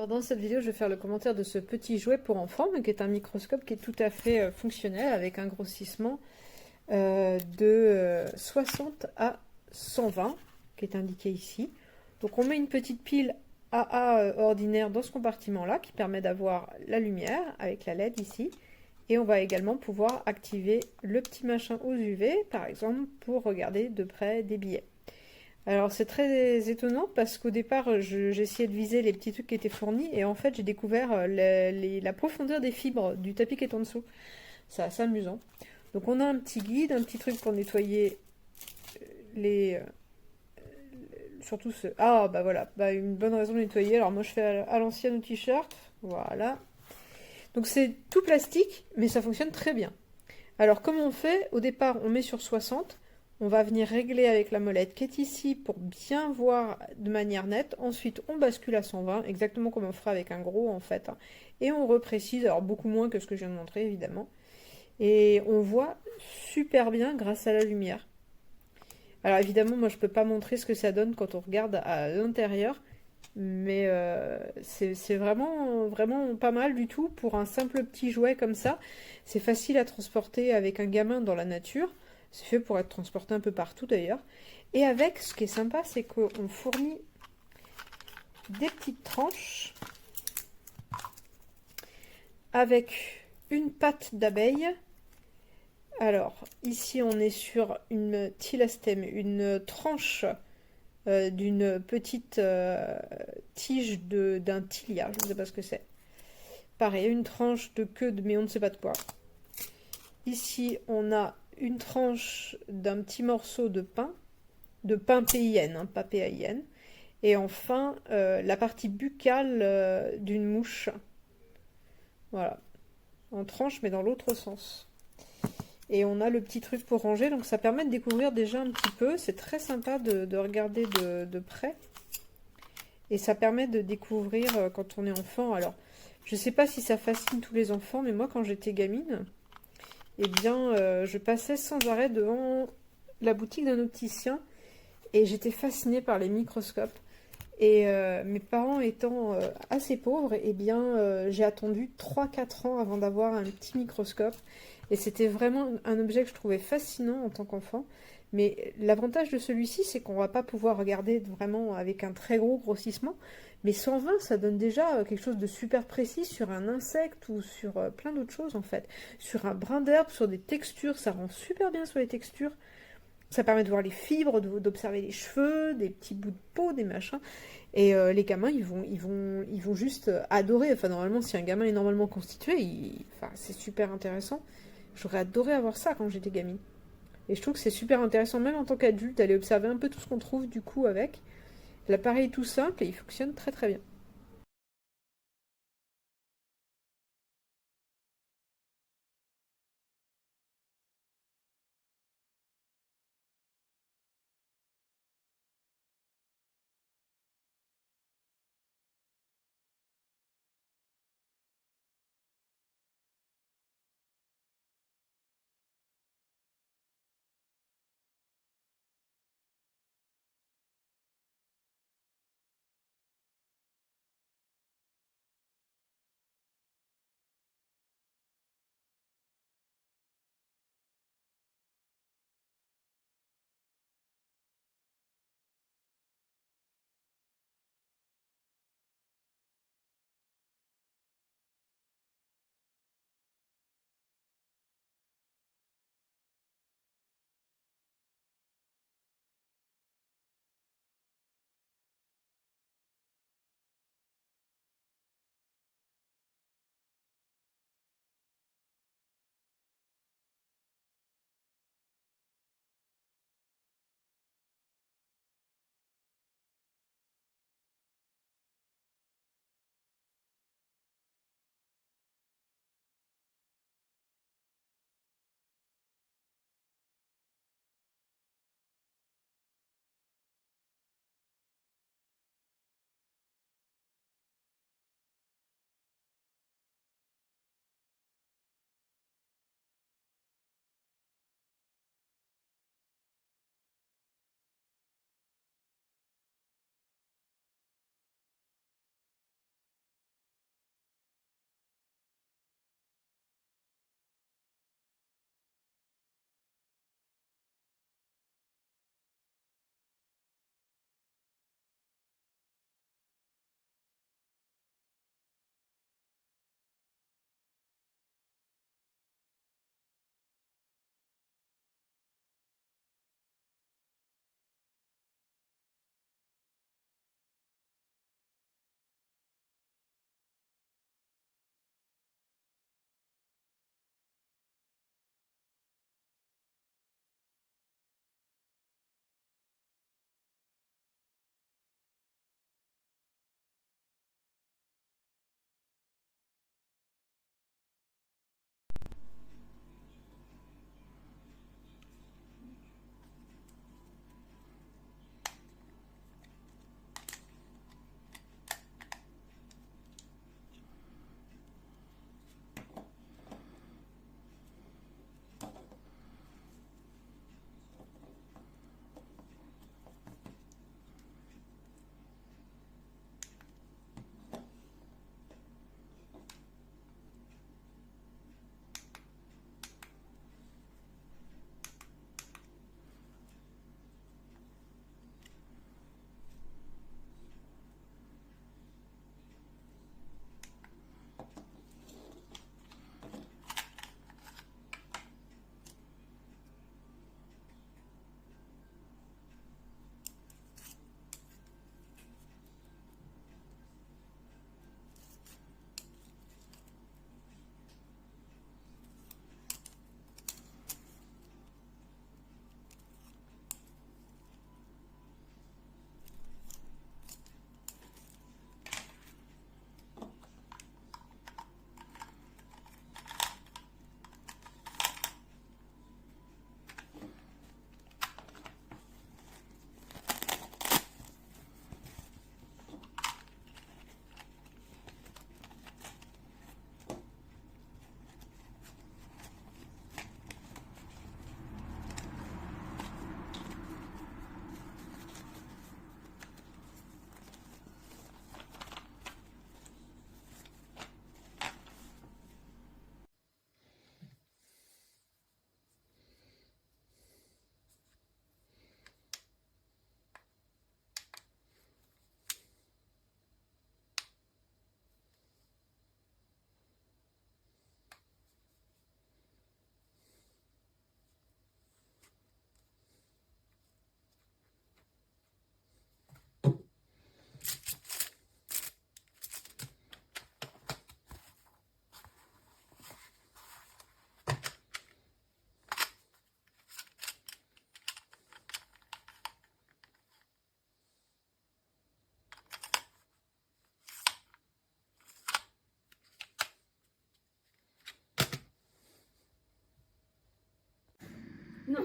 Alors dans cette vidéo, je vais faire le commentaire de ce petit jouet pour enfants, mais qui est un microscope qui est tout à fait fonctionnel, avec un grossissement de 60 à 120, qui est indiqué ici. Donc on met une petite pile AA ordinaire dans ce compartiment-là, qui permet d'avoir la lumière, avec la LED ici. Et on va également pouvoir activer le petit machin aux UV, par exemple, pour regarder de près des billets. Alors c'est très étonnant parce qu'au départ j'essayais de viser les petits trucs qui étaient fournis et en fait j'ai découvert la profondeur des fibres du tapis qui est en dessous. C'est assez amusant. Donc on a un petit guide, un petit truc pour nettoyer les... surtout ce... Ah bah voilà, bah, une bonne raison de nettoyer. Alors moi je fais à l'ancienne au t-shirt, voilà. Donc c'est tout plastique mais ça fonctionne très bien. Alors comment on fait? Au départ on met sur 60. On va venir régler avec la molette qui est ici pour bien voir de manière nette. Ensuite, on bascule à 120, exactement comme on ferait avec un gros en fait. Et on reprécise, alors beaucoup moins que ce que je viens de montrer évidemment. Et on voit super bien grâce à la lumière. Alors évidemment, moi je peux pas montrer ce que ça donne quand on regarde à l'intérieur. Mais c'est vraiment, vraiment pas mal du tout pour un simple petit jouet comme ça. C'est facile à transporter avec un gamin dans la nature. C'est fait pour être transporté un peu partout d'ailleurs. Et avec, ce qui est sympa, c'est qu'on fournit des petites tranches avec une patte d'abeille. Alors, ici on est sur une tilastème, une tranche d'une petite tige d'un tilia, je ne sais pas ce que c'est. Pareil, une tranche de queue, mais on ne sait pas de quoi. Ici, on a une tranche d'un petit morceau de pain PIN, hein, pas PAIN. Et enfin, la partie buccale d'une mouche. Voilà, en tranche, mais dans l'autre sens. Et on a le petit truc pour ranger, donc ça permet de découvrir déjà un petit peu. C'est très sympa de regarder de près. Et ça permet de découvrir quand on est enfant. Alors, je sais pas si ça fascine tous les enfants, mais moi, quand j'étais gamine, eh bien, je passais sans arrêt devant la boutique d'un opticien et j'étais fascinée par les microscopes. Et mes parents étant assez pauvres, eh bien, j'ai attendu 3 4 ans avant d'avoir un petit microscope. Et c'était vraiment un objet que je trouvais fascinant en tant qu'enfant. Mais l'avantage de celui-ci, c'est qu'on va pas pouvoir regarder vraiment avec un très gros grossissement. Mais 120, ça donne déjà quelque chose de super précis sur un insecte ou sur plein d'autres choses en fait. Sur un brin d'herbe, sur des textures, ça rend super bien sur les textures. Ça permet de voir les fibres, d'observer les cheveux, des petits bouts de peau, des machins. Et les gamins, ils vont juste adorer. Enfin, normalement, si un gamin est normalement constitué, enfin, c'est super intéressant. J'aurais adoré avoir ça quand j'étais gamine. Et je trouve que c'est super intéressant, même en tant qu'adulte, d'aller observer un peu tout ce qu'on trouve du coup avec. L'appareil est tout simple et il fonctionne très très bien.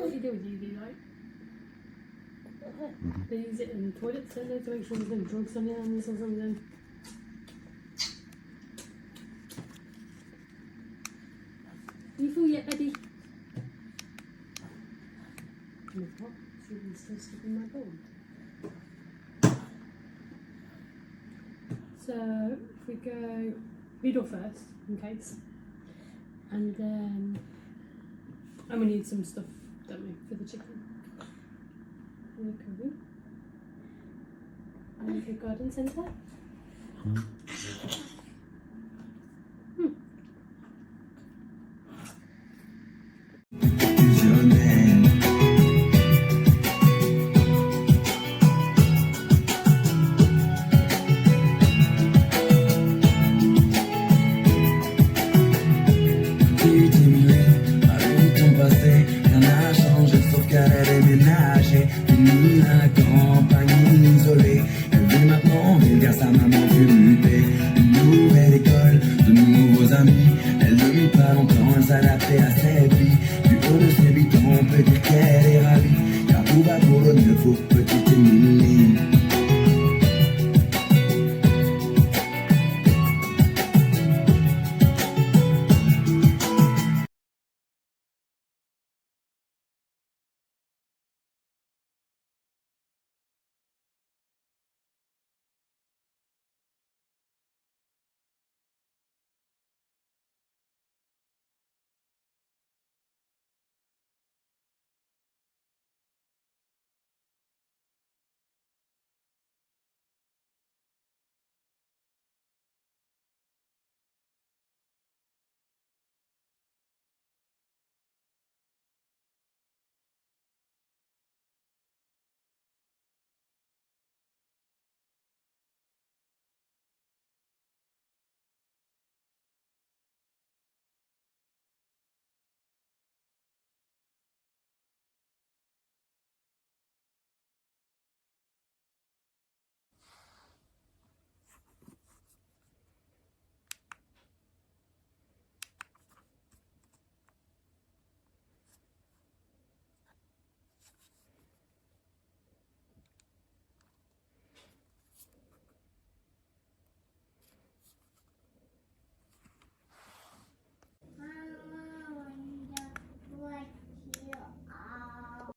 what you do with UV light. They use it in toilets, don't they, to make sure there's no drugs on your hands or something. You full yet, Eddie? No, what? She can still stick in my bowl. So, if we go middle first, in case. And then, and we need some stuff, don't we, for the chicken. And the curry. And the garden centre.